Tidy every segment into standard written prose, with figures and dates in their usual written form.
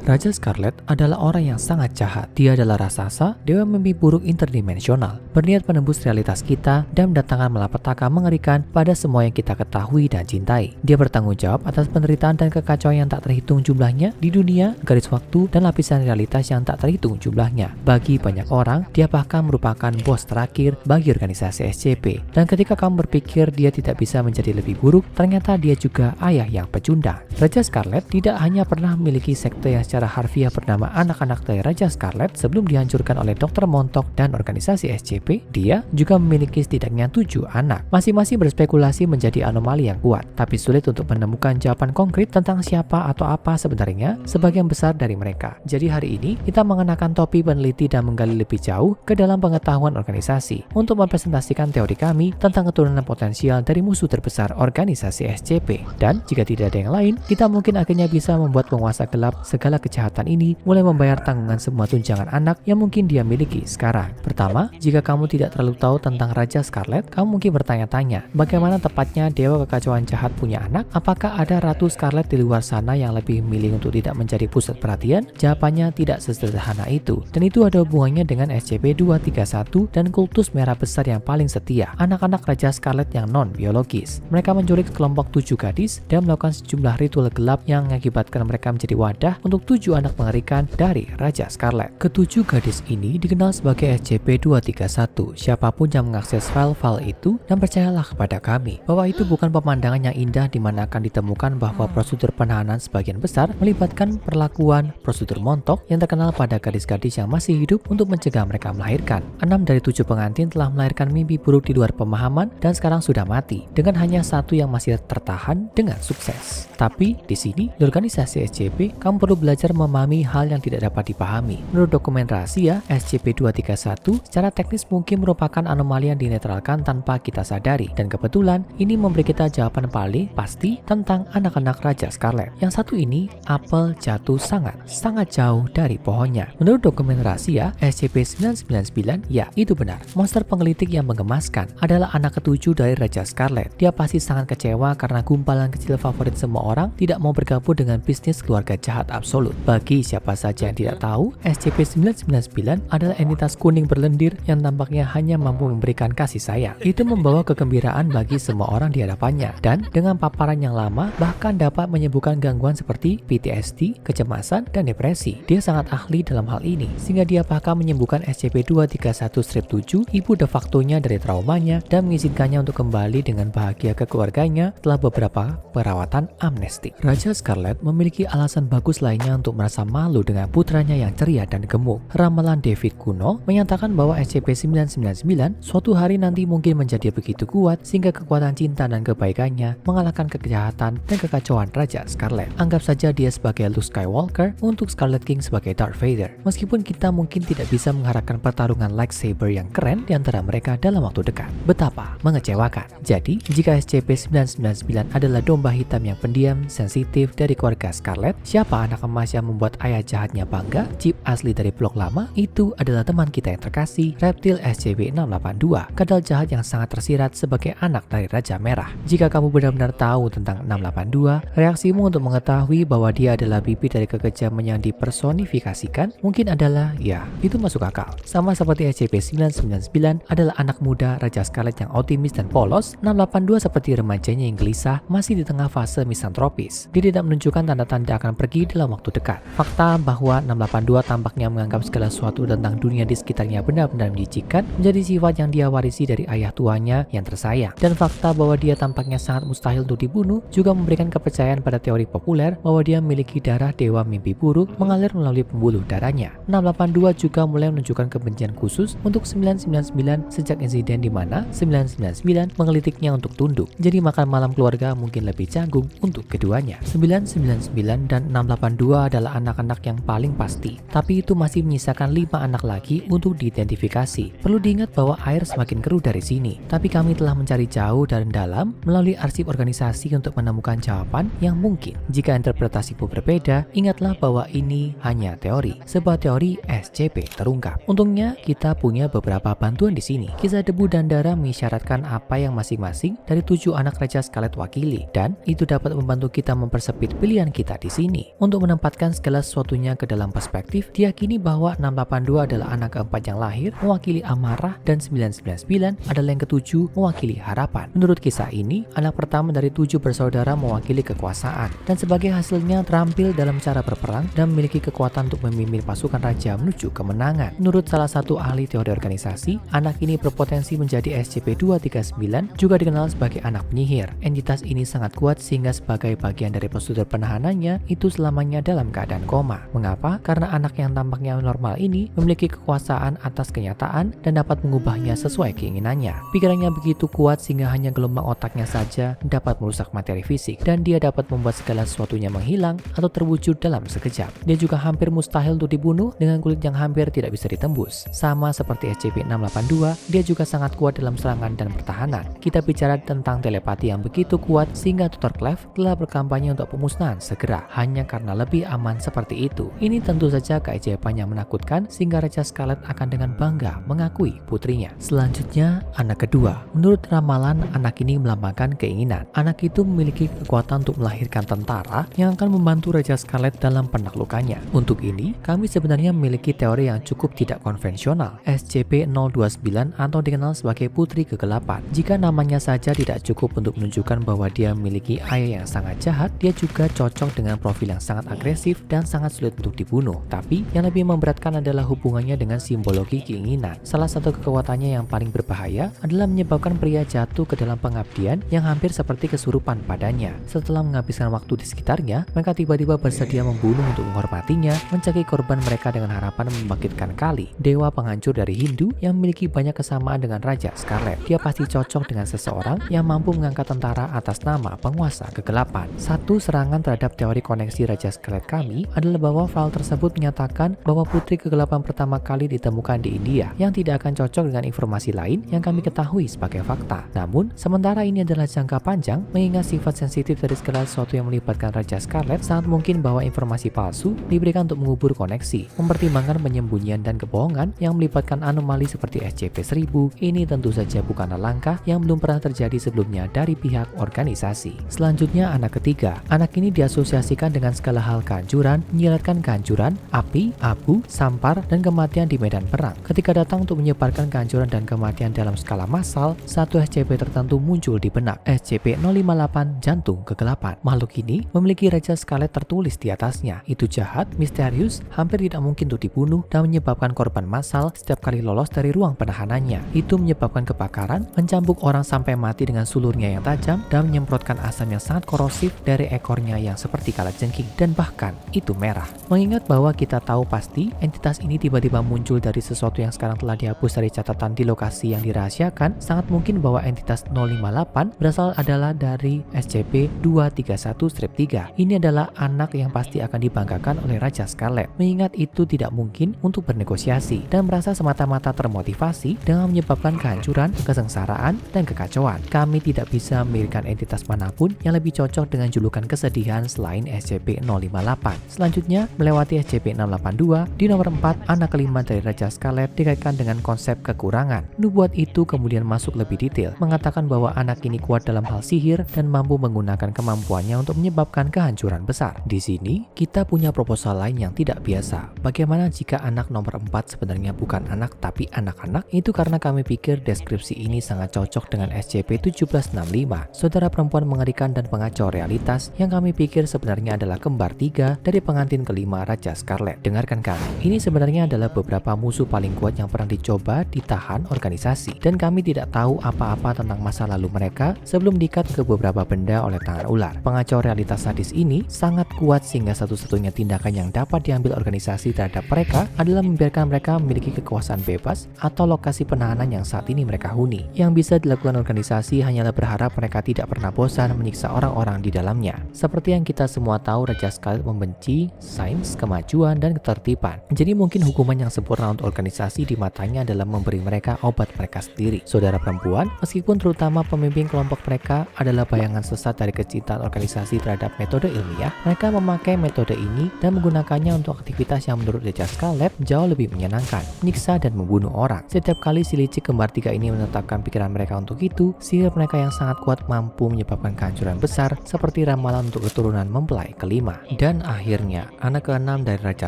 Raja Scarlet adalah orang yang sangat jahat. Dia adalah raksasa, dewa mimpi buruk interdimensional, berniat menembus realitas kita dan mendatangkan malapetaka mengerikan pada semua yang kita ketahui dan cintai. Dia bertanggung jawab atas penderitaan dan kekacauan yang tak terhitung jumlahnya di dunia, garis waktu, dan lapisan realitas yang tak terhitung jumlahnya. Bagi banyak orang, dia bahkan merupakan bos terakhir bagi organisasi SCP. Dan ketika kamu berpikir dia tidak bisa menjadi lebih buruk, ternyata dia juga ayah yang pecundang. Raja Scarlet tidak hanya pernah memiliki sekte yang secara harfiah bernama anak-anak dari Raja Scarlet sebelum dihancurkan oleh Dr. Montauk dan organisasi SCP, dia juga memiliki setidaknya 7 anak. Masing-masing berspekulasi menjadi anomali yang kuat, tapi sulit untuk menemukan jawaban konkret tentang siapa atau apa sebenarnya sebagian besar dari mereka. Jadi hari ini kita mengenakan topi peneliti dan menggali lebih jauh ke dalam pengetahuan organisasi untuk mempresentasikan teori kami tentang keturunan potensial dari musuh terbesar organisasi SCP. Dan jika tidak ada yang lain, kita mungkin akhirnya bisa membuat penguasa gelap segala kejahatan ini mulai membayar tanggungan semua tunjangan anak yang mungkin dia miliki sekarang. Pertama, jika kamu tidak terlalu tahu tentang Raja Scarlet, kamu mungkin bertanya-tanya, bagaimana tepatnya dewa kekacauan jahat punya anak? Apakah ada Ratu Scarlet di luar sana yang lebih memilih untuk tidak menjadi pusat perhatian? Jawabannya tidak sesederhana itu. Dan itu ada hubungannya dengan SCP-231 dan kultus merah besar yang paling setia, anak-anak Raja Scarlet yang non-biologis. Mereka menculik kelompok 7 gadis dan melakukan sejumlah ritual gelap yang mengakibatkan mereka menjadi wadah untuk 7 anak mengerikan dari Raja Scarlet. Ketujuh gadis ini dikenal sebagai SCP-231. Siapapun yang mengakses file-file itu, dan percayalah kepada kami bahwa itu bukan pemandangan yang indah di mana akan ditemukan bahwa prosedur penahanan sebagian besar melibatkan perlakuan prosedur Montauk yang terkenal pada gadis-gadis yang masih hidup untuk mencegah mereka melahirkan. 6 dari 7 pengantin telah melahirkan mimpi buruk di luar pemahaman dan sekarang sudah mati, dengan hanya 1 yang masih tertahan dengan sukses. Tapi di sini, di organisasi SCP, kamu perlu belajar memahami hal yang tidak dapat dipahami. Menurut dokumen rahasia, SCP-231 secara teknis mungkin merupakan anomali yang dinetralkan tanpa kita sadari. Dan kebetulan, ini memberi kita jawaban paling pasti tentang anak-anak Raja Scarlet. Yang satu ini, apel jatuh sangat jauh dari pohonnya. Menurut dokumen rahasia, SCP-999, ya itu benar, monster penggelitik yang menggemaskan adalah anak ketujuh dari Raja Scarlet. Dia pasti sangat kecewa karena gumpalan kecil favorit semua orang tidak mau bergabung dengan bisnis keluarga jahat absolut. Bagi siapa saja yang tidak tahu, SCP-999 adalah entitas kuning berlendir yang tampaknya hanya mampu memberikan kasih sayang. Itu membawa kegembiraan bagi semua orang di hadapannya, dan dengan paparan yang lama bahkan dapat menyembuhkan gangguan seperti PTSD, kecemasan, dan depresi. Dia sangat ahli dalam hal ini, sehingga dia bahkan menyembuhkan SCP-231-7, ibu de facto-nya dari traumanya, dan mengizinkannya untuk kembali dengan bahagia ke keluarganya setelah beberapa perawatan amnesti. Raja Scarlet memiliki alasan bagus lainnya untuk merasa malu dengan putranya yang ceria dan gemuk. Ramalan David kuno menyatakan bahwa SCP-999 suatu hari nanti mungkin menjadi begitu kuat sehingga kekuatan cinta dan kebaikannya mengalahkan kejahatan dan kekacauan Raja Scarlet. Anggap saja dia sebagai Luke Skywalker untuk Scarlet King sebagai Darth Vader. Meskipun kita mungkin tidak bisa mengharapkan pertarungan lightsaber yang keren di antara mereka dalam waktu dekat. Betapa mengecewakan. Jadi, jika SCP-999 adalah domba hitam yang pendiam, sensitif dari keluarga Scarlet, siapa anak emas yang membuat ayah jahatnya bangga? Chip asli dari blok lama itu adalah teman kita yang terkasih, reptil SCP-682, kadal jahat yang sangat tersirat sebagai anak dari Raja Merah. Jika kamu benar-benar tahu tentang 682, reaksimu untuk mengetahui bahwa dia adalah bibi dari kekejaman yang dipersonifikasikan mungkin adalah, ya, itu masuk akal. Sama seperti SCP-999 adalah anak muda Raja Scarlet yang optimis dan polos, 682 seperti remajanya yang gelisah masih di tengah fase misantropis. Dia tidak menunjukkan tanda-tanda akan pergi dalam waktu dekat. Fakta bahwa 682 tampaknya menganggap segala sesuatu tentang dunia di sekitarnya benar-benar menjijikan menjadi sifat yang dia warisi dari ayah tuanya yang tersayang. Dan fakta bahwa dia tampaknya sangat mustahil untuk dibunuh juga memberikan kepercayaan pada teori populer bahwa dia memiliki darah dewa mimpi buruk mengalir melalui pembuluh darahnya. 682 juga mulai menunjukkan kebencian khusus untuk 999 sejak insiden di mana 999 mengelitiknya untuk tunduk. Jadi makan malam keluarga mungkin lebih canggung untuk keduanya. 999 dan 682 adalah anak-anak yang paling pasti, tapi itu masih menyisakan 5 anak lagi untuk diidentifikasi. Perlu diingat bahwa air semakin keruh dari sini, tapi kami telah mencari jauh dan dalam melalui arsip organisasi untuk menemukan jawaban yang mungkin. Jika interpretasimu berbeda, ingatlah bahwa ini hanya teori. Sebuah teori SCP terungkap. Untungnya kita punya beberapa bantuan di sini. Kisah debu dan darah mengisyaratkan apa yang masing-masing dari 7 anak Raja Scarlet wakili, dan itu dapat membantu kita mempersempit pilihan kita di sini. Untuk menempatkan menempatkan segala sesuatunya ke dalam perspektif, diyakini bahwa 682 adalah anak keempat yang lahir, mewakili amarah, dan 999 adalah yang ketujuh, mewakili harapan. Menurut kisah ini, anak pertama dari 7 bersaudara mewakili kekuasaan, dan sebagai hasilnya terampil dalam cara berperang dan memiliki kekuatan untuk memimpin pasukan raja menuju kemenangan. Menurut salah satu ahli teori organisasi, anak ini berpotensi menjadi SCP-239, juga dikenal sebagai anak penyihir. Entitas ini sangat kuat sehingga sebagai bagian dari prosedur penahanannya itu selamanya dalam keadaan koma. Mengapa? Karena anak yang tampaknya normal ini memiliki kekuasaan atas kenyataan dan dapat mengubahnya sesuai keinginannya. Pikirannya begitu kuat sehingga hanya gelombang otaknya saja dapat merusak materi fisik, dan dia dapat membuat segala sesuatunya menghilang atau terwujud dalam sekejap. Dia juga hampir mustahil untuk dibunuh dengan kulit yang hampir tidak bisa ditembus. Sama seperti SCP-682, dia juga sangat kuat dalam serangan dan pertahanan. Kita bicara tentang telepati yang begitu kuat sehingga Dr. Cleve telah berkampanye untuk pemusnahan segera hanya karena lebih aman seperti itu. Ini tentu saja keajaiban yang menakutkan sehingga Raja Scarlet akan dengan bangga mengakui putrinya. Selanjutnya, anak kedua. Menurut ramalan, anak ini melambangkan keinginan. Anak itu memiliki kekuatan untuk melahirkan tentara yang akan membantu Raja Scarlet dalam penaklukannya. Untuk ini, kami sebenarnya memiliki teori yang cukup tidak konvensional, SCP-029 atau dikenal sebagai Putri Kegelapan. Jika namanya saja tidak cukup untuk menunjukkan bahwa dia memiliki ayah yang sangat jahat, dia juga cocok dengan profil yang sangat agresif dan sangat sulit untuk dibunuh. Tapi, yang lebih memberatkan adalah hubungannya dengan simbologi keinginan. Salah satu kekuatannya yang paling berbahaya adalah menyebabkan pria jatuh ke dalam pengabdian yang hampir seperti kesurupan padanya. Setelah menghabiskan waktu di sekitarnya, mereka tiba-tiba bersedia membunuh untuk menghormatinya, mencari korban mereka dengan harapan membangkitkan Kali, dewa penghancur dari Hindu yang memiliki banyak kesamaan dengan Raja Scarlet. Dia pasti cocok dengan seseorang yang mampu mengangkat tentara atas nama penguasa kegelapan. Satu serangan terhadap teori koneksi Raja Scarlet kami adalah bahwa file tersebut menyatakan bahwa Putri Kegelapan pertama kali ditemukan di India, yang tidak akan cocok dengan informasi lain yang kami ketahui sebagai fakta. Namun, sementara ini adalah jangka panjang, mengingat sifat sensitif dari segala sesuatu yang melibatkan Raja Scarlet, sangat mungkin bahwa informasi palsu diberikan untuk mengubur koneksi. Mempertimbangkan penyembunyian dan kebohongan yang melibatkan anomali seperti SCP-1000, ini tentu saja bukanlah langkah yang belum pernah terjadi sebelumnya dari pihak organisasi. Selanjutnya, anak ketiga. Anak ini diasosiasikan dengan segala hal kehancuran, menyiratkan kehancuran, api, abu, sampar, dan kematian di medan perang. Ketika datang untuk menyebarkan kehancuran dan kematian dalam skala massal, satu SCP tertentu muncul di benak, SCP-058 Jantung Kegelapan. Makhluk ini memiliki Raja Scarlet tertulis di atasnya. Itu jahat, misterius, hampir tidak mungkin untuk dibunuh, dan menyebabkan korban massal setiap kali lolos dari ruang penahanannya. Itu menyebabkan kebakaran, mencambuk orang sampai mati dengan sulurnya yang tajam, dan menyemprotkan asam yang sangat korosif dari ekornya yang seperti kalajengking, dan bahkan itu merah. Mengingat bahwa kita tahu pasti entitas ini tiba-tiba muncul dari sesuatu yang sekarang telah dihapus dari catatan di lokasi yang dirahasiakan, sangat mungkin bahwa entitas 058 berasal adalah dari SCP-231-3. Ini adalah anak yang pasti akan dibanggakan oleh Raja Scarlet. Mengingat itu tidak mungkin untuk bernegosiasi dan merasa semata-mata termotivasi dengan menyebabkan kehancuran, kesengsaraan, dan kekacauan. Kami tidak bisa memiliki entitas manapun yang lebih cocok dengan julukan kesedihan selain SCP-058. Selanjutnya, melewati SCP-682, di nomor 4, anak kelima dari Raja Scarlet dikaitkan dengan konsep kekurangan. Nubuat itu kemudian masuk lebih detail, mengatakan bahwa anak ini kuat dalam hal sihir dan mampu menggunakan kemampuannya untuk menyebabkan kehancuran besar. Di sini, kita punya proposal lain yang tidak biasa. Bagaimana jika anak nomor 4 sebenarnya bukan anak tapi anak-anak? Itu karena kami pikir deskripsi ini sangat cocok dengan SCP-1765, saudara perempuan mengerikan dan pengacau realitas yang kami pikir sebenarnya adalah kembar 3 dari pengantin kelima Raja Scarlet. Dengarkan kami, ini sebenarnya adalah beberapa musuh paling kuat yang pernah dicoba ditahan organisasi, dan kami tidak tahu apa-apa tentang masa lalu mereka sebelum diikat ke beberapa benda oleh tangan ular. Pengacau realitas sadis ini sangat kuat sehingga satu-satunya tindakan yang dapat diambil organisasi terhadap mereka adalah membiarkan mereka memiliki kekuasaan bebas atau lokasi penahanan yang saat ini mereka huni. Yang bisa dilakukan organisasi hanyalah berharap mereka tidak pernah bosan menyiksa orang-orang di dalamnya. Seperti yang kita semua tahu, Raja Scarlet membenci sains, kemajuan, dan ketertiban. Jadi mungkin hukuman yang sempurna untuk organisasi di matanya adalah memberi mereka obat mereka sendiri. Saudara perempuan, meskipun terutama pemimpin kelompok mereka adalah bayangan sesat dari kecintaan organisasi terhadap metode ilmiah, mereka memakai metode ini dan menggunakannya untuk aktivitas yang menurut Raja Scarlet jauh lebih menyenangkan, menyiksa dan membunuh orang. Setiap kali si licik kembar 3 ini menetapkan pikiran mereka untuk itu, sihir mereka yang sangat kuat mampu menyebabkan kehancuran besar seperti ramalan untuk keturunan mempelai kelima. Dan Dan akhirnya, anak keenam dari Raja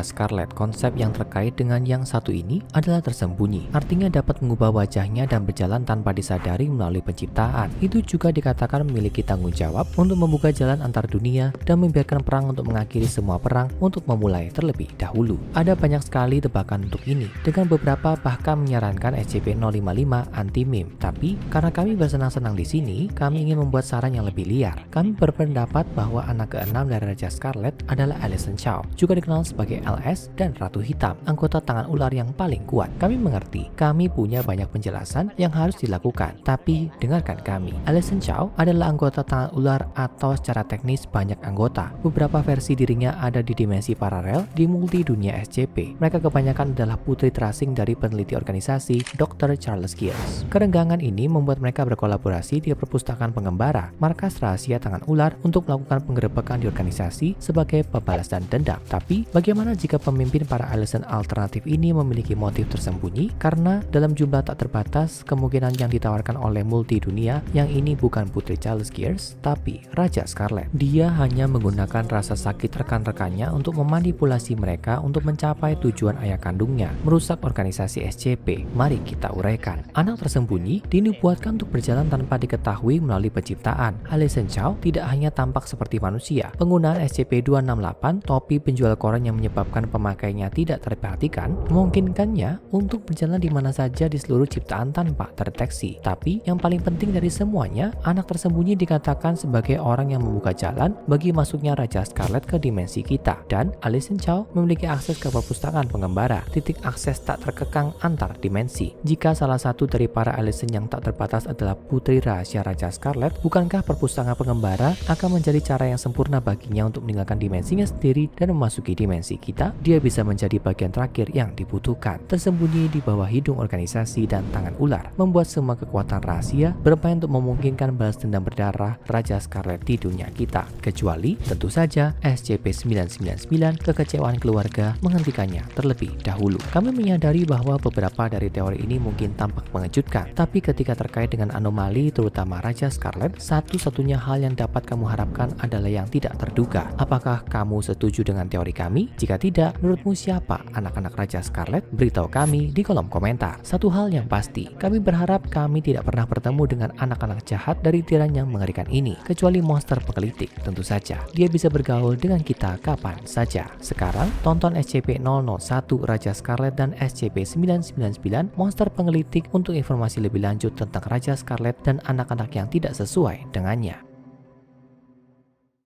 Scarlet, konsep yang terkait dengan yang satu ini adalah tersembunyi. Artinya dapat mengubah wajahnya dan berjalan tanpa disadari melalui penciptaan. Itu juga dikatakan memiliki tanggung jawab untuk membuka jalan antar dunia dan membiarkan perang untuk mengakhiri semua perang untuk memulai terlebih dahulu. Ada banyak sekali tebakan untuk ini, dengan beberapa bahkan menyarankan SCP-055 anti-meme. Tapi karena kami bersenang-senang di sini, kami ingin membuat saran yang lebih liar. Kami berpendapat bahwa anak keenam dari Raja Scarlet adalah Allison Chow, juga dikenal sebagai LS dan Ratu Hitam, anggota tangan ular yang paling kuat. Kami mengerti, kami punya banyak penjelasan yang harus dilakukan, tapi dengarkan kami. Allison Chow adalah anggota tangan ular atau secara teknis banyak anggota. Beberapa versi dirinya ada di dimensi paralel di multi dunia SCP. Mereka kebanyakan adalah putri terasing dari peneliti organisasi Dr. Charles Gears. Kerenggangan ini membuat mereka berkolaborasi di perpustakaan pengembara, markas rahasia tangan ular, untuk melakukan penggerebekan di organisasi sebagai pembalasan dendam. Tapi, bagaimana jika pemimpin para Allison alternatif ini memiliki motif tersembunyi? Karena dalam jumlah tak terbatas, kemungkinan yang ditawarkan oleh multi dunia yang ini bukan putri Charles Gears, tapi Raja Scarlet. Dia hanya menggunakan rasa sakit rekan-rekannya untuk memanipulasi mereka untuk mencapai tujuan ayah kandungnya, merusak organisasi SCP. Mari kita uraikan. Anak tersembunyi dinubuatkan untuk berjalan tanpa diketahui melalui penciptaan. Allison Chow tidak hanya tampak seperti manusia. Penggunaan SCP-268, topi penjual koran yang menyebabkan pemakainya tidak terperhatikan, memungkinkannya untuk berjalan di mana saja di seluruh ciptaan tanpa terdeteksi. Tapi yang paling penting dari semuanya, anak tersembunyi dikatakan sebagai orang yang membuka jalan bagi masuknya Raja Scarlet ke dimensi kita. Dan Allison Chow memiliki akses ke perpustakaan pengembara, titik akses tak terkekang antar dimensi. Jika salah satu dari para Allison yang tak terbatas adalah putri rahasia Raja Scarlet, bukankah perpustakaan pengembara akan menjadi cara yang sempurna baginya untuk meninggalkan dimensinya sendiri dan memasuki dimensi kita? Dia bisa menjadi bagian terakhir yang dibutuhkan, tersembunyi di bawah hidung organisasi dan tangan ular, membuat semua kekuatan rahasia bermain untuk memungkinkan balas dendam berdarah Raja Scarlet di dunia kita. Kecuali, tentu saja, SCP-999, kekecewaan keluarga, menghentikannya terlebih dahulu. Kami menyadari bahwa beberapa dari teori ini mungkin tampak mengejutkan, tapi ketika terkait dengan anomali, terutama Raja Scarlet, satu-satunya hal yang dapat kamu harapkan adalah yang tidak terduga. Apakah kamu setuju dengan teori kami? Jika tidak, menurutmu siapa anak-anak Raja Scarlet? Beritahu kami di kolom komentar. Satu hal yang pasti, kami berharap kami tidak pernah bertemu dengan anak-anak jahat dari tiran yang mengerikan ini, kecuali monster penggelitik. Tentu saja, dia bisa bergaul dengan kita kapan saja. Sekarang, tonton SCP-001 Raja Scarlet dan SCP-999 monster penggelitik untuk informasi lebih lanjut tentang Raja Scarlet dan anak-anak yang tidak sesuai dengannya.